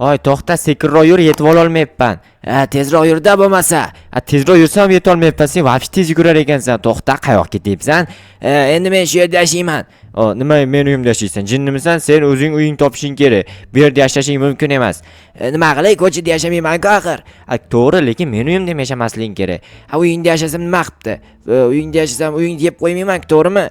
Hoy, to'xta, sekinroq yur, yetib olmayapman. Tezroq yurda bo'lmasa. Tezroq yursam yetib olmayapman. Sen vaqt tez yugurar ekansan. To'xta, qayoqqa ketyapsan? Endi men shu yerda yashayman. Nima men uyimda yashaysan? Jinnimisan? Sen o'zing uying topishing kerak. Bu yerda yashashing mumkin emas. Nima qilay, ko'chada yashamayman-ku axir. To'g'ri, lekin men uyimda ham yashamasliging kerak. Uyingda yashasam nima qilibdi? Uyingda yashasam uyingni yeb qo'ymayman-ku, to'g'rimi?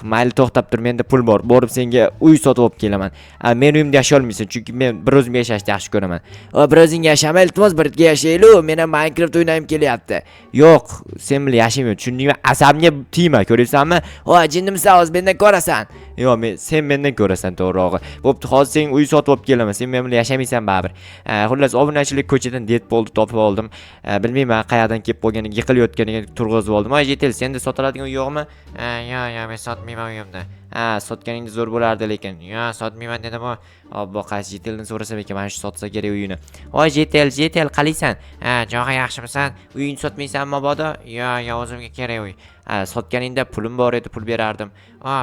Mayli, to'xtab tur, menda pul bor. Borib senga uy sotib olib kelaman. Men uyimda yashay olmaysan, chunki men bir o'zim yashashni yaxshi ko'raman. Bir o'zing yashama, iltimos birga yashaylik. Men ham Minecraft o'ynayim kelyapti. Yo'q, sen bilan yashaymayman. Tushundingmi? Asabimga tegma, ko'ryapsanmi? Jinnimsan, hozir mendan ko'rasan. Yo'q, sen mendan ko'rasan, to'g'rirog'i. Bo'pti, hozir sen uy sotib olib kelaman. Sen men bilan yashamaysan baribir. Xullas, obunachilik ko'chadan Deadpoolni topib oldim. Bilmayman qayerdan kelib qolganiga, yiqilayotganiga turg'izib oldim. Jetel, senda sotiladigan uy yo'qmi? Yo'q, men sotmayman uyimni. Sotganingda zo'r bo'lardi lekin. Yo'q, sotmayman dedim-ku. Obbo, qaysi Jeteldan so'rasam ekan, mana shu sotsa kerak uyini. Jetel, qalaysan? Jo'g'a, yaxshimisan? Uyingni sotmaysanmi mabodo? Yo'q, o'zimga kerak uy. Sotganingda pulim bor edi, pul berardim.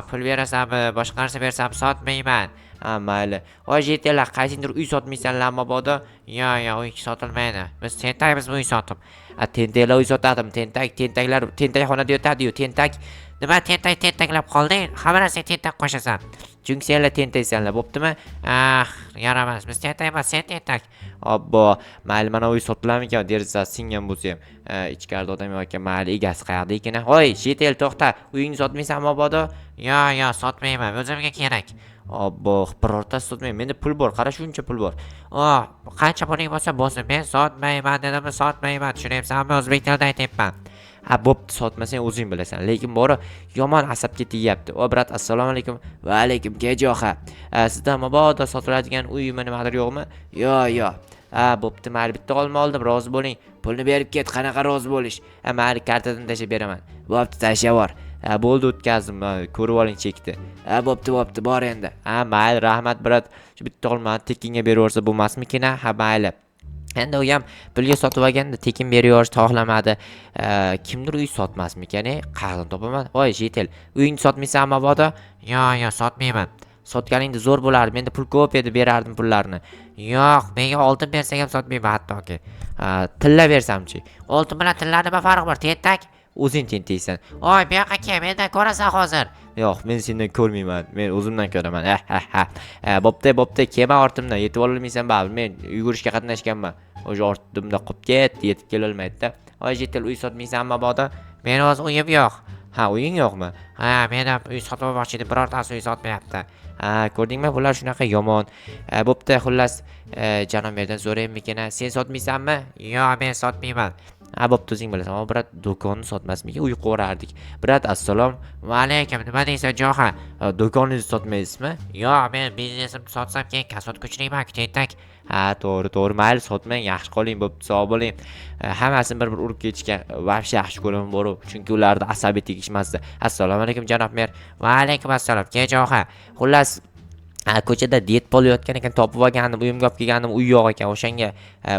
Pul berasanmi? Boshqa narsa bersam sotmayman. Mayli. Jetel, qaysindir uy sotmaysanlar mabodo? Yo'q, uy sotilmaydi. Biz tentakmiz uy sotib. Tentaklar uy sotadim. Tentak xonada yotadi-yu, tentak. Nima tentaklab qolding? Hamma narsa tentak qo'shasan. Chunki senlar tentaksanlar, bo'ptimi? Yaramas. Biz tentak emas, sen tentak. Obbo, mayli, mana uy sotilarmi ekan, derazasi singan bo'lsa ham. Ichkarida odam yo'q ekan, mayli, egasi qayerda ekan? Jetel, to'xta. Uyingni sotmaysanmi mabodo? Yo'q, sotmayman. O'zimga kerak. Obbo, birortasi sotmayman. Menda pul bor, qara shuncha pul bor. Qancha puling bo'lsa bo'lsin, men sotmayman dedim, sotmayman. Tushunyapsanmi? O'zbek tilida aytyapman. Bo'pti, sotmasang o'zing bilasan. Lekin bori yomon asabga tegyapti. Brat, assalomu alaykum. Va alaykum, kejoxa. Sizda mabodo sotiladigan uymi nimadir yo'qmi? Yo'q. Bo'pti, mayli, bitta olma oldim, rozi bo'ling. Pulni berib ket, qanaqa rozi bo'lish? Mayli, kartadan tashab beraman. Bo'pti, tashlab yubor. Bo'ldi, o'tkazdim. Ko'rib oling, chekdi. Bo'pti, bor endi. Mayli, rahmat, brat. Shu bitta olmani tekinga beraversa bo'lmasmikin? Mayli. Endi u ham pulga sotib olganda tekin beraverishni xohlamadi. Kimdir uy sotmasmikan? Qayerdan topaman? Jetel, uyingni sotmaysan mabodo? Yo'q, sotmayman. Sotganingda zo'r bo'lardi. Menda pul ko'p edi, berardim pullarni. Yo'q, menga oltin bersang ham sotmayman hattoki. Tilla bersamchi? Oltin bilan tillar nima farqi bor? Tentak? O'zing tentaksan. Bu yoqqa kel, mendan ko'rasan hozir. Yo'q, men sendan ko'rmayman. Men o'zimdan ko'raman. Bo'pti, kelma ortimdan. Yetib olmaysan baribir. Men yugurishga qatnashganman. O'sha ortimda qolib ketdi, yetib kela olmaydi-da. Jetel, uy sotmaysan mabodo? Meni o'z uyim yo'q. Uying yo'qmi? Men ham uy sotib olmoqchi edim, birortasi uy sotmayapti. Ko'rdingmi, bular shunaqa yomon. Bo'pti, xullas, janob mendan so'raymikin? Sen sotmaysanmi? Yo'q, men sotmayman. Bo'pti, o'zing bilasan. Brat, do'konni sotmasmikin? Uy qo'rardik. Brat, assalom. Va alaykum. Nima deysan, jo'xa? Do'koningizni sotmaysizmi? Yo'q, men biznesimni sotsam keyin kasodko'chirayman, tentak. To'g'ri. Mayli, sotmang, yaxshi qoling, bo'pti, sog' bo'ling. Hammasini bir urib ketishga vahshiy yaxshi ko'raman, boru. Chunki ularda asabiy tegishmasdi. Assalomu alaykum, janob mer. Va alaykum assalom. Kejoxa. Xullas, ko'chada Deadpool yotgan ekan, topib olgandim, uyimga olib kelgandim, uy yo'q ekan. O'shanga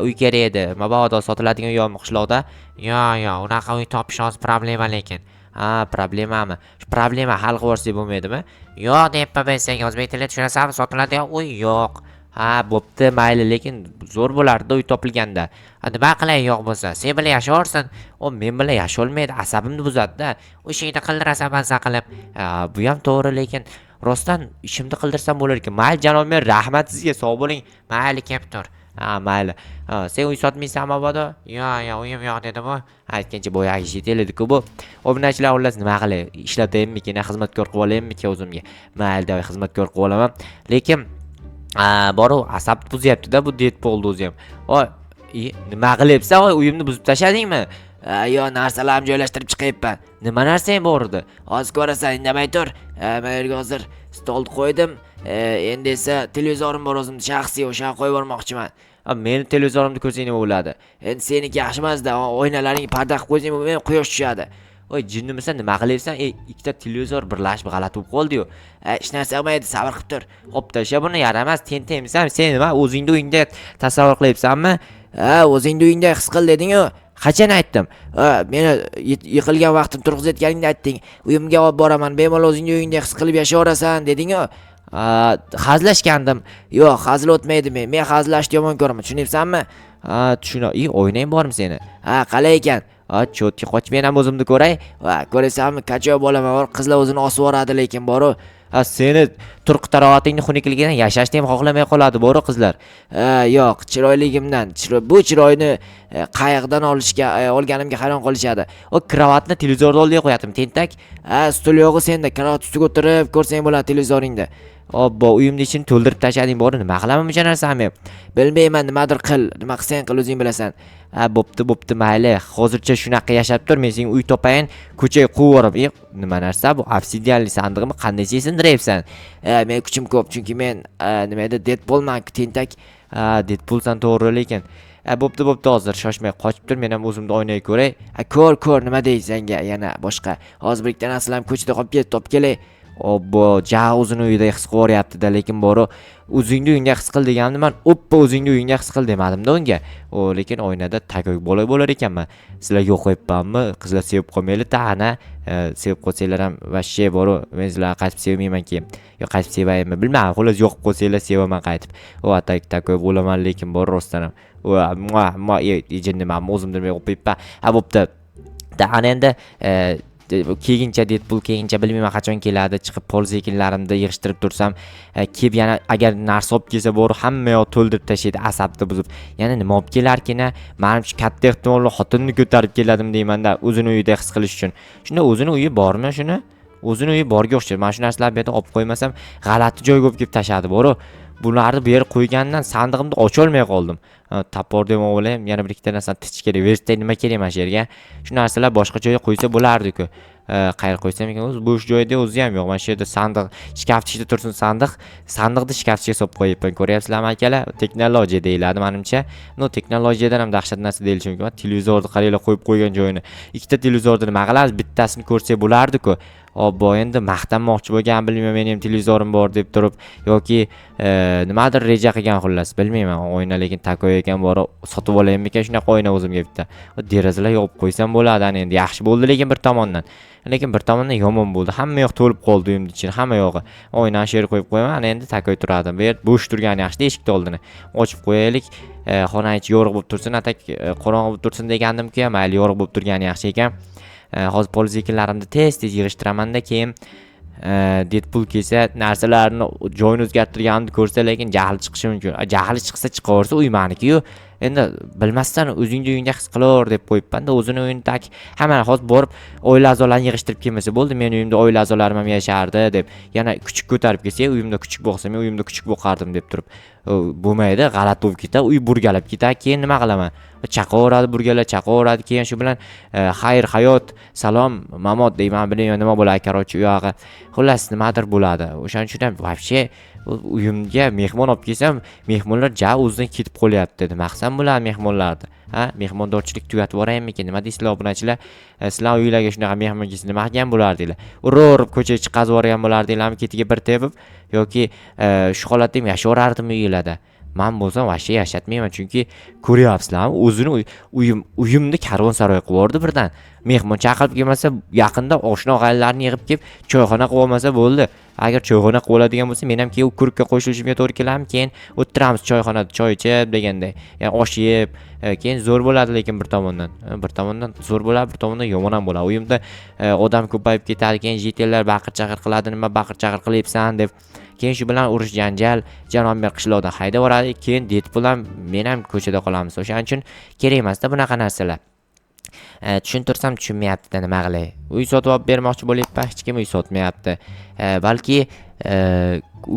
uy kerak edi. Mabodo sotiladigan uy yo'qmi qishloqda? Yo'q, unaqa uy topish hozir problema lekin. Problemami? Shu problema hal qilib yuborsak bo'lmaydimi? Yo'q deyapman men senga, o'zbek tilida tushunasanmi? Sotiladigan uy yo'q. Bo'pti, mayli, lekin zo'r bo'lardi uy topilganda. Nima qilay yo'q bo'lsa? Sen bilan yashaversin. Men bilan yasholmaydi, asabimni buzadi-da. O'shingda qildirasan mazza qilib. Bu ham to'g'ri, lekin rostdan ishimni qildirsam bo'lar ekan. Mayli, janob mer, rahmat sizga, sog' bo'ling. Mayli, kelib tur. Mayli. Sen uy sotmaysan mabodo? Yo'q, uyim yo'q dedim-ku. Aytgancha boyagi Jetel edi-ku bu. Obunachilar, xullas, nima qilay? Ishlataymikin, xizmatkor qilib olaymikin o'zimga? Mayli, deb xizmatkor qilib olaman. Lekin boru asab buzyapti-da bu Deadpoolni o'zi ham. Nima qilyapsan? Uyimni buzib tashladingmi? Yo'q, narsalarimni joylashtirib chiqayapman. Nima narsang bor edi? Hozir ko'rasan, indamay tur. Men yerga hozir stolni qo'ydim. Endi esa televizorim bor o'zimning shaxsiy, o'shani qo'yib yubormoqchiman. Meni televizorimni ko'rsang nima bo'ladi? Endi seniki yaxshi emas-da, oynalaring parda qilib qo'ysang, men quyosh tushadi. Jinnimisan, nima qilyapsan? Ikkita televizor birlashib g'alati bo'lib qoldi-yu. Hech narsa qilmaydi, sabr qilib tur. Xo'p, tasha buni, yaramas, tentakmisan? Sen nima o'zingni uyingda tasavvur qilyapsanmi? O'zingni uyingda his qil deding-ku. Qachon aytdim? Meni yiqilgan vaqtim turg'izayotganingda aytding. Uyimga olib boraman, bemalol o'zingni uyingda his qilib yashayverasan deding-ku. hazlashgandim. Yo'q, hazil o'tmaydi men hazillashni yomon ko'raman, tushunyapsanmi? O'ynang bormi seni? Qalay ekan? Cho'tga qochib men ham o'zimni ko'ray. Ko'rasanmi, kacho bo'laman, qizlar o'zini osib yoradi lekin boru. Seni turqi tarovatingni xunukligidan yashashni ham xohlamay qoladi boru qizlar. Yo'q, chiroyligimdan, bu chiroyni qayoqdan olganimga hayron qolishadi. O kravatni televizorda oldiga qo'yatim, tentak. Stul yo'g'i senda, kravat ustiga o'tirib ko'rsang bo'ladi televizoringda. Obbo, uyimni ichini to'ldirib tashlading boru, nima qilaman buncha narsani? Bilmayman, nimadir qil, nima qilsang qil, o'zing bilasan. Bo'pti, mayli. Hozircha shunaqa yashab tur, men senga uy topayin, ko'chaga quvib yorib. Nima narsa bu? Obsidianli sandig'imi qanday sindiryapsan? Men kuchim ko'p, chunki men nima edi, Deadpoolman, tentak. Deadpoolsan to'g'ri lekin. Bo'pti, hozir shoshmay qochib tur, men ham o'zimni oynaga ko'ray. Ko'r, nima deysan senga? Yana boshqa. Hozir bir ikkita narsalarni ko'chada qolib ketib, top kelay. Obbo, o'zini uyida his qilyapti-da, lekin boru o'zingni uyingda his qil deganimni men o'zingni uyingda his qil demadim-da unga. Lekin oynada takoy bola bo'lar ekanman. Sizlar yo'q qo'yibmanmi? Qizlar sevib qolmayli-da, ana. Sevib qolsanglar ham vashshe boru, men sizlarni qaytib sevmayman keyin. Yo qaytib sevaymi? Bilmayman, xolos yo'q qolsanglar sevaman qaytib. Takoy bo'laman lekin bor rostdan ham. Jinni men o'zimni bilmay qo'yibman. Bo'pti. Ana endi keyincha Deadpool bilmayman qachon keladi, chiqib polsekinlarimni yig'ishtirib tursam, kelib yana agar narsa olib kelsa bo'ri hamma yoq to'ldirib tashlaydi, asabni buzib. Yana nima olib kelarkina? Menimcha katta ehtimol xotinni ko'tarib keladim deyman-da, o'zini uyida his qilish uchun. Shunda o'zini uyi bormi shuni? O'zini uyi borga o'xshaydi. Men shu narsalarni bu yerda olib qo'ymasam, g'alati joyga olib kelib tashadi bo'ri. Bularni bu yerga qo'ygandan sandig'imni ocha olmay qoldim. Tapor deb o'ylayman, yana bir ikkita narsani tichish kerak. Verstay nima kerak mana shu yerga? Shu narsalar boshqa joyga qo'ysa bo'lardi-ku. Qayerga qo'ysam ekan, o'zi bo'sh joyda o'zi ham yo'q. Mana shu yerda sandiq, shkaf ichida tursin sandiqni shkaf ichiga solib qo'yibman. Ko'ryapsizlarmi akalar? Texnologiya deyiladi menimcha. Texnologiyadan ham dahshat narsa deyilishi mumkin. Televizorni qaranglar qo'yib qo'ygan joyini. Ikkita televizorni nima qilamiz? Bittasini ko'rsak bo'lardi-ku. Obbo, endi maqtanmoqchi bo'lgan, bilmayman, mening ham televizorim bor deb turib yoki nimadir reja qilgan xullas, bilmayman. O'yna lekin takoy ekan bor, sotib olaymi ekan shunaqa o'yna o'zimga bitta. Derazalar yopib qo'ysam bo'ladi, endi yaxshi bo'ldi lekin bir tomondan. Lekin bir tomondan yomon bo'ldi. Hamma yoq to'lib qoldi uyimning ichini, hamma yog'i. O'ynani shu yerga qo'yib qo'yaman, endi takoy turadi. Bu yer bo'sh turgani yaxshi, eshikni oldini ochib qo'yaylik. Xona ichi yorug' bo'lib tursin, qorong'i bo'lib tursin degandim-ku, mayli, yorug' bo'lib turgani yaxshi ekan. Hozir polsekinlarimni tez yig'ishtiraman-da, keyin Deadpool kelsa, narsalarni joyini o'zgartirganimni ko'rsa, lekin jahli chiqishi mumkin. Jahli chiqsa chiqaversa, uy meniki-yu. Endi bilmasdan o'zingni uyingda his qilaver deb qo'yibman-da, o'zini uyidagi hamma hozir borib oila a'zolarini yig'ishtirib kelmasa bo'ldi, men uyimda oila a'zolarim ham yashardi deb. Yana kuchuk ko'tarib kelsa, uyimda kuchuk bo'lsa, men uyimda kuchuk bo'qardim deb turib. Bo'lmaydi, g'alati bo'lib ketadi, uy burgalab ketadi, keyin nima qilaman? Chaqaveradi, burgalar chaqaveradi, keyin shu bilan xayr, hayot, salom, mamot deyman, bilmayman nima bo'ladi, karochi u yog'i. Xullas nimadir bo'ladi. O'shaning uchun ham vobshe uyimga mehmon olib kelsam, mehmonlar o'zidan ketib qolyapti. Nima qilsam bo'ladi mehmonlarni? Mehmondorchilik tugatib boraymikin? Nima deysizlar obunachilar? Sizlar uylarga shunaqa mehmon kelsa nima qilgan bo'lardinglar? Urib ko'chaga chiqazib yuborgan bo'lardinglarmi, ketiga bir tepib yoki shu holatda ham yashayverardim uylarda? Men bo'lsam vashshe yashatmayman, chunki ko'ryapsizlarmi, o'zini uyimni karvonsaroy qilib yubordi birdan. Mehmon chaqirib kelmasa, yaqinda oshna og'aylarni yig'ib kelib, choyxona qilib olmasa bo'ldi. Agar choyxona qilib oladigan bo'lsa, men ham keyin kurkka qo'shilishimga to'g'ri keladimi? Keyin o'tiramiz choyxonada, choy ichib deganday. Ya'ni osh yeb, keyin zo'r bo'ladi, lekin bir tomondan zo'r bo'ladi, bir tomondan yomon ham bo'ladi. Uyimda odam ko'payib ketadi, keyin jetellar baqir-chaqir qiladi, nima baqir-chaqir qilyapsan deb. Keyin shu bilan urush janjal, Janomber qishloqdan haydab yuboradi, keyin Deadpool ham men ham ko'chada qolamiz. O'shaning uchun kerak emas-da bunaqa narsalar. Tushuntirsam tushunmayapti, nima qilay? Uy sotib olib bermoqchi bo'lyapman, hech kim uy sotmayapti. Balki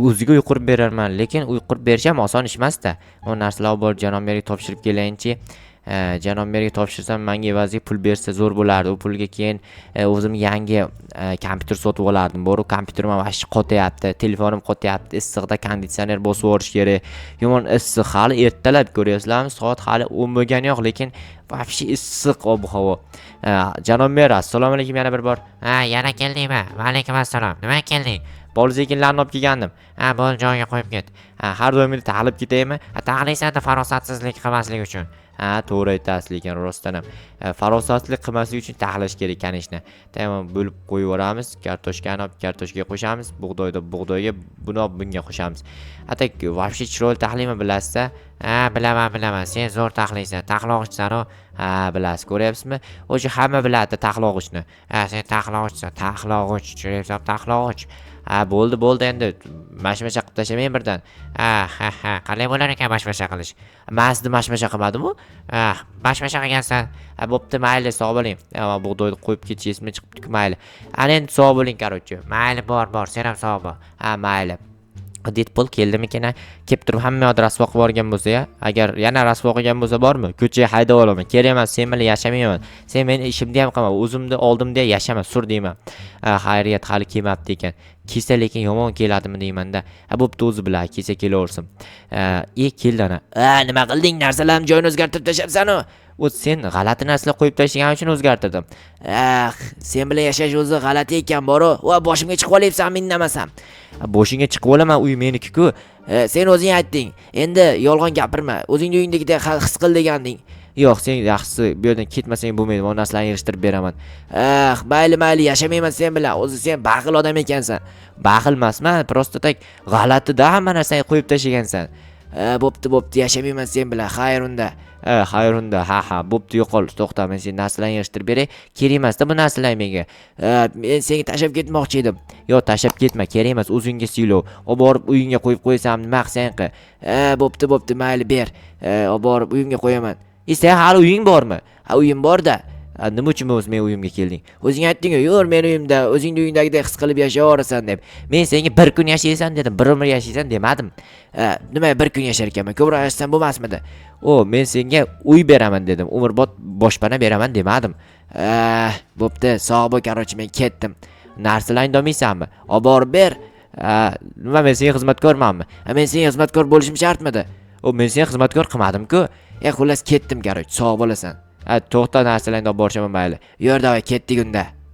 o'ziga uy qurib berarman, lekin uy qurib berish ham oson ish emas-da. O narsalarni borib Janomberga topshirib kelayinchi, Janomberga topshirsam menga evaziga pul bersa zo'r bo'lardi. U pulga keyin o'zim yangi kompyuter sotib olardim. Bo'ri kompyuterim ham vashshi qotyapti, telefonim qotyapti, issiqda konditsioner bosib o'rish kerak. Yomon issiq, hali ertalab ko'ryapsizlarmi? Soat hali 10 bo'lgani yo'q, lekin vashshi issiq ob-havo. Janomber, assalomu alaykum yana bir bor. Yana keldingmi? Va alaykum assalom. Nima kelding? Polsekinlarni olib kelgandim. Bo'ldi, joyiga qo'yib ket. Har doim taqlib ketaymi? Taqlaysan-da farosatsizlik qilmaslik uchun. To'g'ri aytasiz, lekin rostdan ham farosatlik qilmaslik uchun taxlash kerak kanishni. Tamam, bo'lib qo'yib yuboramiz. Kartoshkani olib kartoshkaga qo'shamiz, bug'doyni bug'doyga, buni olib bunga qo'shamiz. Atak вообще chiroyli taxlaymi bilasizda? Bilaman. Sen zo'r taxlaysan. Taxlog'ichsan-ku. Bilasiz, ko'ryapsizmi? O'sha hamma biladi taxlog'ichni. Sen taxlog'ichsan, taxlog'ich, tushunayapsan, taxlog'ich. Bo'ldi endi. Mashmasha qilib tashamang birdan. Qalay bo'lar ekan mashmasha qilish? Men sizni mashmasha qilmadim-ku. Mashmasha qilgansan. Bo'pti, mayli, sog' bo'ling. Bug'doyni qo'yib ketishyapsizmi, chiqibdi-ku, mayli. Ana endi sog' bo'ling, короче. Mayli, bor, sen ham sog' bo'l. Mayli. Deadpool keldimikan? Kelib turib hamma yoqda rasvo qilib yuborgan bo'lsa-ya, agar yana rasvo qilgan bo'lsa bormi? Ko'chaga haydab olaman. Kerak emas, sen bilan yashamayman. Sen meni ishimda ham qilma, o'zimni oldimda yashama, sur deyman. Xayriyat hali kelmabdi ekan. Kelsa lekin yomon keladimi deyman-da. Bo'pti, o'zi bilan kelsa kelaversin. Keldi ana. Nima qilding? Narsalarni joyini o'zgartirib tashabsan-ku. Sen g'alati narsalar qo'yib tashlagan uchun o'zgartirdim. Sen bilan yashash o'zi g'alati ekan, bor-ku. Boshimga chiqib olyapsan, men indamasam. Boshingga chiqib olaman, uy meniki-ku. Sen o'zing aytding. Endi yolg'on gapirma. O'zingning uyingdagidek his qil deganding. Yo'q, sen yaxshisi bu yerdan ketmasang bo'lmaydi. Bu narsalarni yig'ishtirib beraman. Mayli, yashamayman sen bilan. O'zi sen baxil odam ekansan. Baxil emasman, prosta tak g'alati-da hamma narsani qo'yib tashlagansan. Bo'pti, yashamayman sen bilan. Xayr unda. Bo'pti, yo'qol. To'xta, men sen narsalarni yig'ishtirib beray. Kerak emas-da bu narsalar menga. Men senga tashlab ketmoqchi edim. Yo'q, tashlab ketma, kerak emas, o'zingga siylov. Olib borib uyingga qo'yib qo'ysam, nima qilsang qil. Bo'pti, mayli, ber. Olib borib uyimga qo'yaman. Sen hali uying bormi? Uyim bor-da. Nima uchun men uyimga kelding? O'zing aytding-ku, "Yur, men uyimda, o'zingning uyingdagidek his qilib yashayverasan" deb. Men senga bir kun yashaysan dedim, bir umr yashaysan demadim. Nima bir kun yashar ekanman? Ko'proq yashasam bo'lmasmidi? Men senga uy beraman dedim, umrbod boshpana beraman demadim. Bo'pti, sog' bo'l, короче, men ketdim. Narsalarni olmaysanmi? Olib borib ber. Nima, men senga xizmatkormanmi? Men senga xizmatkor bo'lishim shartmidi? Men senga xizmatkor qilmadim-ku. Xullas ketdim, короче, sog' bo'lasan. To'xta, narsalarni olib borishaman, mayli. Yur, davay, ketdik unda.